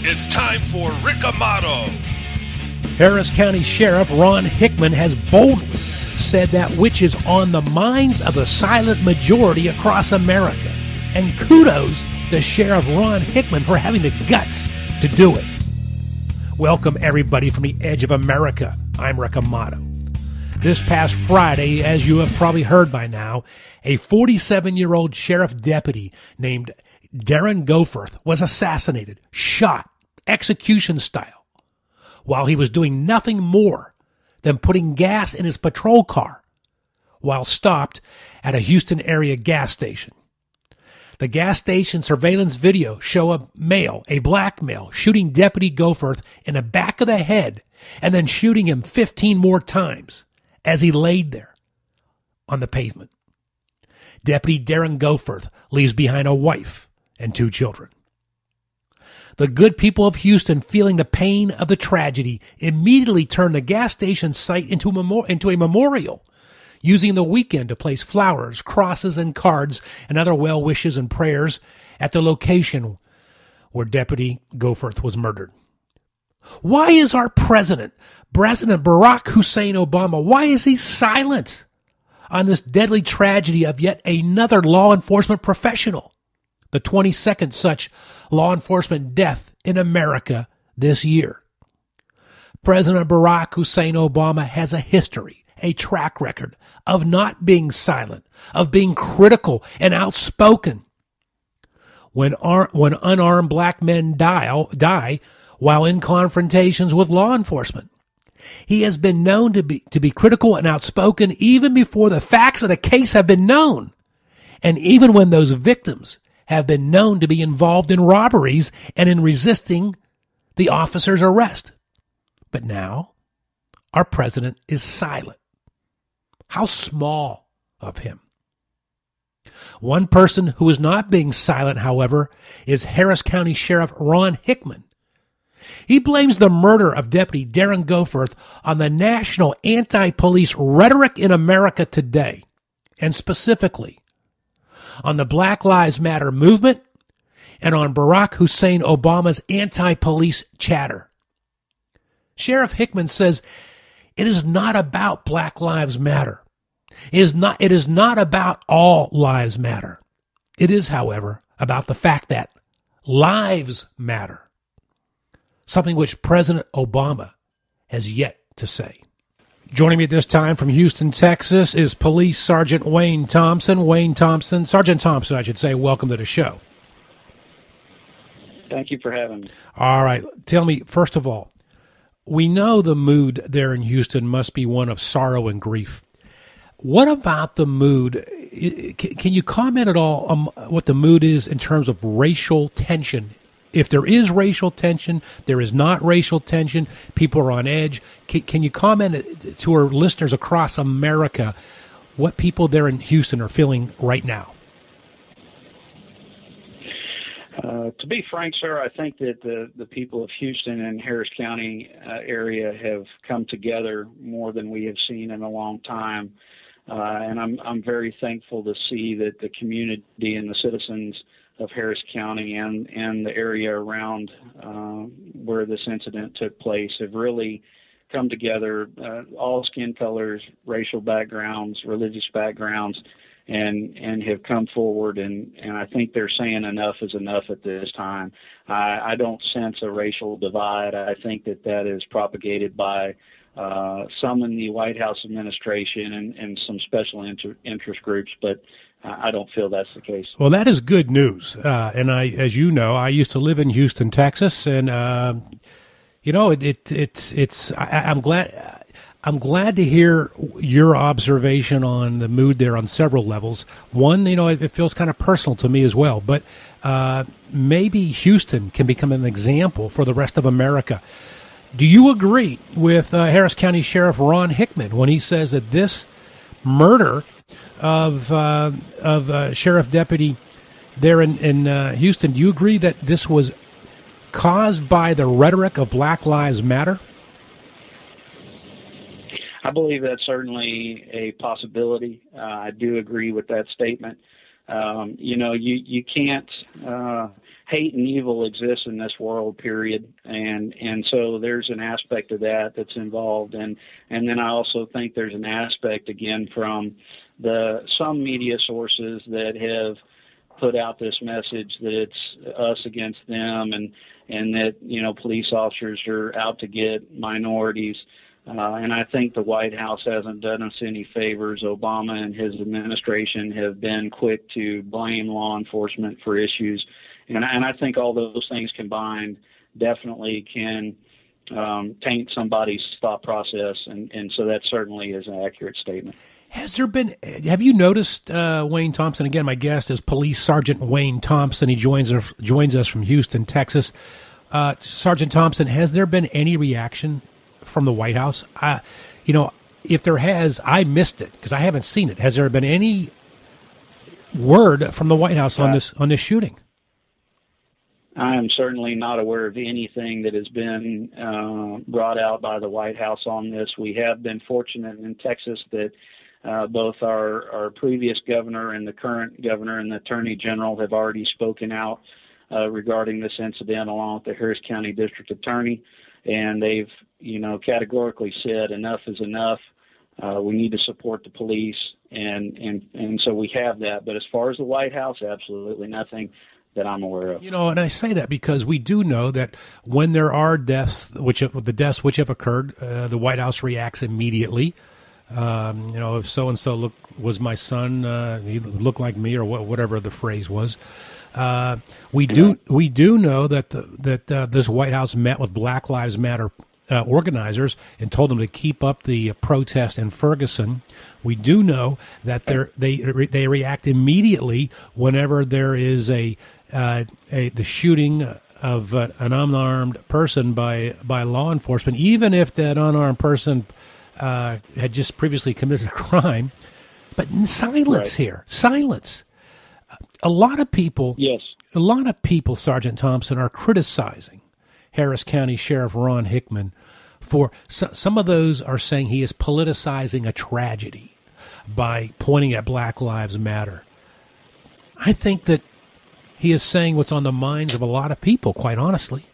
It's time for Rick Amato. Harris County Sheriff Ron Hickman has boldly said that which is on the minds of the silent majority across America. And kudos to Sheriff Ron Hickman for having the guts to do it. Welcome everybody from the edge of America. I'm Rick Amato. This past Friday, as you have probably heard by now, a 47-year-old sheriff deputy named Darren Goforth was assassinated, shot, execution style, while he was doing nothing more than putting gas in his patrol car while stopped at a Houston area gas station. The gas station surveillance video show a black male, shooting Deputy Goforth in the back of the head and then shooting him 15 more times as he laid there on the pavement. Deputy Darren Goforth leaves behind a wife and 2 children. The good people of Houston, feeling the pain of the tragedy, immediately turned the gas station site into a memorial, using the weekend to place flowers, crosses, and cards and other well wishes and prayers at the location where Deputy Goforth was murdered. Why is our President Barack Hussein Obama, why is he silent on this deadly tragedy of yet another law enforcement professional? The 22nd such law enforcement death in America this year. President Barack Hussein Obama has a history, a track record of not being silent, of being critical and outspoken. When unarmed black men die while in confrontations with law enforcement. He has been known to be critical and outspoken even before the facts of the case have been known, and even when those victims have been known to be involved in robberies and in resisting the officer's arrest. But now, our president is silent. How small of him. One person who is not being silent, however, is Harris County Sheriff Ron Hickman. He blames the murder of Deputy Darren Goforth on the national anti-police rhetoric in America today, and specifically on the Black Lives Matter movement and on Barack Hussein Obama's anti-police chatter. Sheriff Hickman says it is not about Black Lives Matter. It is not about all lives matter. It is, however, about the fact that lives matter. Something which President Obama has yet to say. Joining me at this time from Houston, Texas, is Police Sergeant Sergeant Thompson, I should say. Welcome to the show. Thank you for having me. All right. Tell me, first of all, we know the mood there in Houston must be one of sorrow and grief. What about the mood? Can you comment at all on what the mood is in terms of racial tension? If there is racial tension, there is not racial tension, people are on edge. Can you comment to our listeners across America what people there in Houston are feeling right now? To be frank, sir, I think that the people of Houston and Harris County area have come together more than we have seen in a long time. And I'm very thankful to see that the community and the citizens of Harris County and the area around where this incident took place have really come together, all skin colors, racial backgrounds, religious backgrounds, and have come forward, and I think they're saying enough is enough at this time. I don't sense a racial divide. I think that is propagated by some in the White House administration and some special interest groups, but I don't feel that's the case. Well, that is good news. And as you know, I used to live in Houston, Texas, and I'm glad to hear your observation on the mood there on several levels. One, it feels kind of personal to me as well, but maybe Houston can become an example for the rest of America. Do you agree with Harris County Sheriff Ron Hickman when he says that this murder of Sheriff Deputy there in Houston, do you agree that this was caused by the rhetoric of Black Lives Matter? I believe that's certainly a possibility. I do agree with that statement. You can't hate and evil exists in this world, period. And so there's an aspect of that that's involved. And then I also think there's an aspect, again, from some media sources that have put out this message that it's us against them, and that, police officers are out to get minorities. And I think the White House hasn't done us any favors. Obama and his administration have been quick to blame law enforcement for issues. And I think all those things combined definitely can taint somebody's thought process. And so that certainly is an accurate statement. Have you noticed, Wayne Thompson, again, my guest is Police Sergeant Wayne Thompson. He joins us from Houston, Texas. Sergeant Thompson, has there been any reaction from the White House? If there has, I missed it because I haven't seen it. Has there been any word from the White House on this shooting? I am certainly not aware of anything that has been brought out by the White House on this. We have been fortunate in Texas that both our previous governor and the current governor and the attorney general have already spoken out regarding this incident, along with the Harris County District Attorney. And they've, categorically said enough is enough. We need to support the police. And so we have that. But as far as the White House, absolutely nothing that I'm aware of. And I say that because we do know that when there are deaths, which have occurred, the White House reacts immediately. If so-and-so was my son, he looked like me, or whatever the phrase was. We do know that this White House met with Black Lives Matter organizers and told them to keep up the protest in Ferguson. We do know that they react immediately whenever there is the shooting of an unarmed person by law enforcement, even if that unarmed person had just previously committed a crime. But silence here, silence. A lot of people, Sergeant Thompson, are criticizing Harris County Sheriff Ron Hickman for some of those are saying he is politicizing a tragedy by pointing at Black Lives Matter. I think that he is saying what's on the minds of a lot of people, quite honestly.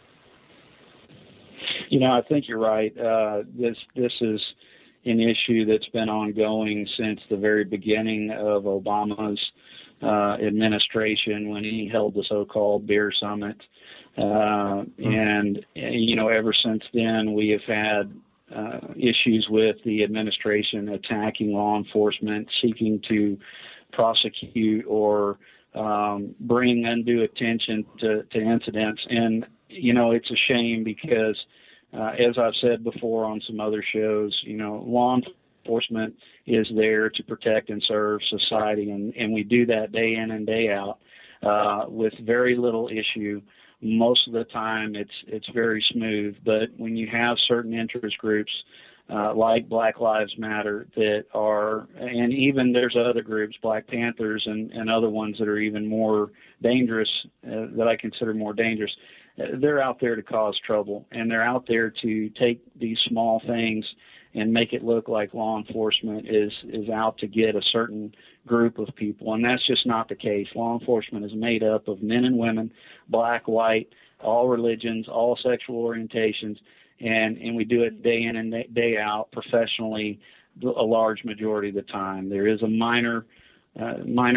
I think you're right. This is an issue that's been ongoing since the very beginning of Obama's administration, when he held the so-called Beer Summit. And ever since then, we have had issues with the administration attacking law enforcement, seeking to prosecute or bring undue attention to incidents. And, it's a shame because, as I've said before on some other shows, law enforcement is there to protect and serve society, and we do that day in and day out with very little issue. Most of the time it's very smooth, but when you have certain interest groups like Black Lives Matter that are, and even there's other groups, Black Panthers and other ones that are even more dangerous, that I consider more dangerous, they're out there to cause trouble, and they're out there to take these small things and make it look like law enforcement is out to get a certain group of people. And that's just not the case. Law enforcement is made up of men and women, black, white, all religions, all sexual orientations, and we do it day in and day out professionally a large majority of the time. There is a minor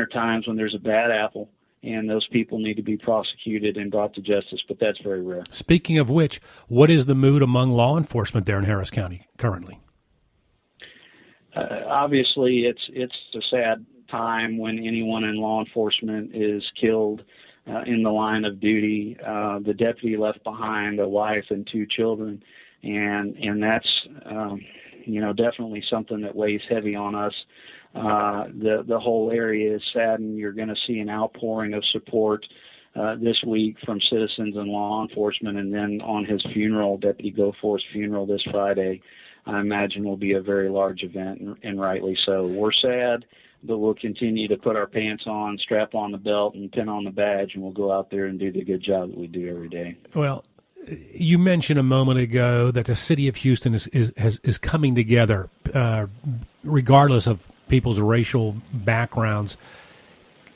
times when there's a bad apple, and those people need to be prosecuted and brought to justice, but that's very rare. Speaking of which, what is the mood among law enforcement there in Harris County currently? Obviously, it's a sad time when anyone in law enforcement is killed in the line of duty. The deputy left behind a wife and 2 children, and that's definitely something that weighs heavy on us. The whole area is saddened. You're going to see an outpouring of support this week from citizens and law enforcement, and then on his funeral, Deputy Goforth's funeral this Friday, I imagine will be a very large event, and rightly so. We're sad, but we'll continue to put our pants on, strap on the belt, and pin on the badge, and we'll go out there and do the good job that we do every day. Well, you mentioned a moment ago that the city of Houston is coming together, regardless of people's racial backgrounds.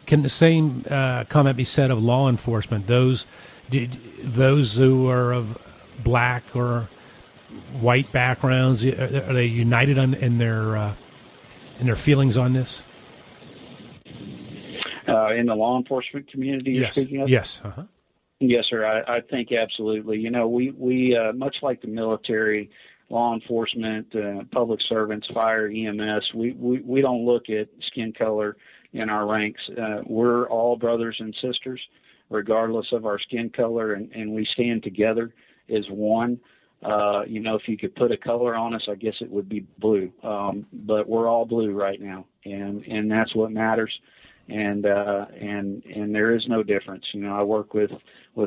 Can the same comment be said of law enforcement? Those who are of black or white backgrounds, are they united in their feelings on this? In the law enforcement community, you're speaking of? Yes. Uh-huh. Yes, sir. I think absolutely. You know, we much like the military, law enforcement, public servants, fire, EMS, we don't look at skin color in our ranks. We're all brothers and sisters, regardless of our skin color, and we stand together as one. You know, if you could put a color on us, I guess it would be blue. But we're all blue right now, and that's what matters. And there is no difference. You know, I work with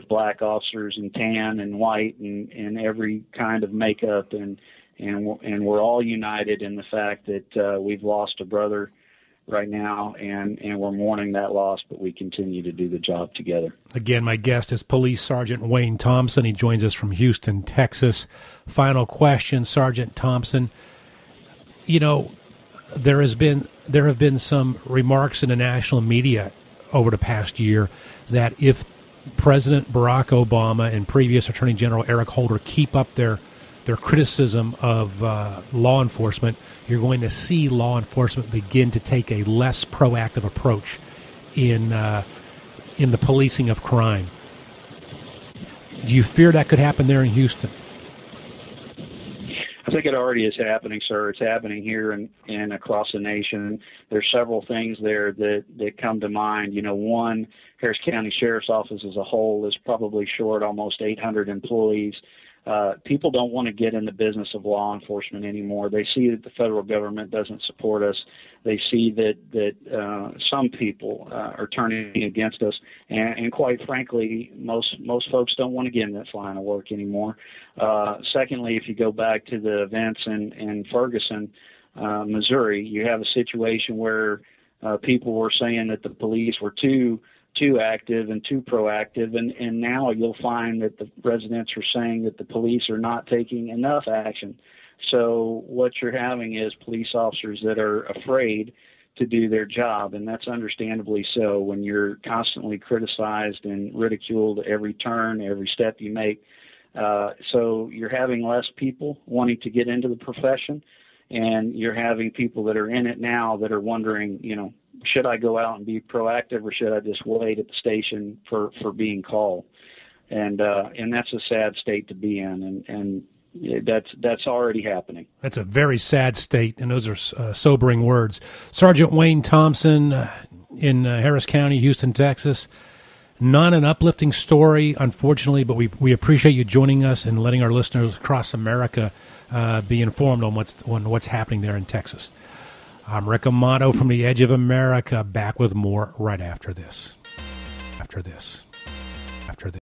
black officers in tan and white and every kind of makeup, and we're all united in the fact that we've lost a brother right now, and we're mourning that loss, but we continue to do the job together. Again, my guest is Police Sergeant Wayne Thompson. He joins us from Houston, Texas. Final question, Sergeant Thompson. You know, there have been some remarks in the national media over the past year that if President Barack Obama and previous Attorney General Eric Holder keep up their criticism of law enforcement, you're going to see law enforcement begin to take a less proactive approach in the policing of crime. Do you fear that could happen there in Houston? I think it already is happening, sir. It's happening here and across the nation. There's several things there that come to mind. You know, one, Harris County Sheriff's Office as a whole is probably short almost 800 employees. People don't want to get in the business of law enforcement anymore. They see that the federal government doesn't support us. They see that some people are turning against us, and quite frankly, most folks don't want to get in this line of work anymore. Secondly, if you go back to the events in Ferguson, Missouri, you have a situation where people were saying that the police were too active and too proactive, and now you'll find that the residents are saying that the police are not taking enough action. So what you're having is police officers that are afraid to do their job, and that's understandably so when you're constantly criticized and ridiculed every turn, every step you make. So you're having less people wanting to get into the profession, and you're having people that are in it now that are wondering, you know, should I go out and be proactive, or should I just wait at the station for being called? And that's a sad state to be in, and that's already happening. That's a very sad state, and those are sobering words. Sergeant Wayne Thompson in Harris County, Houston, Texas. Not an uplifting story, unfortunately, but we appreciate you joining us and letting our listeners across America be informed on what's happening there in Texas. I'm Rick Amato from the Edge of America, back with more right after this.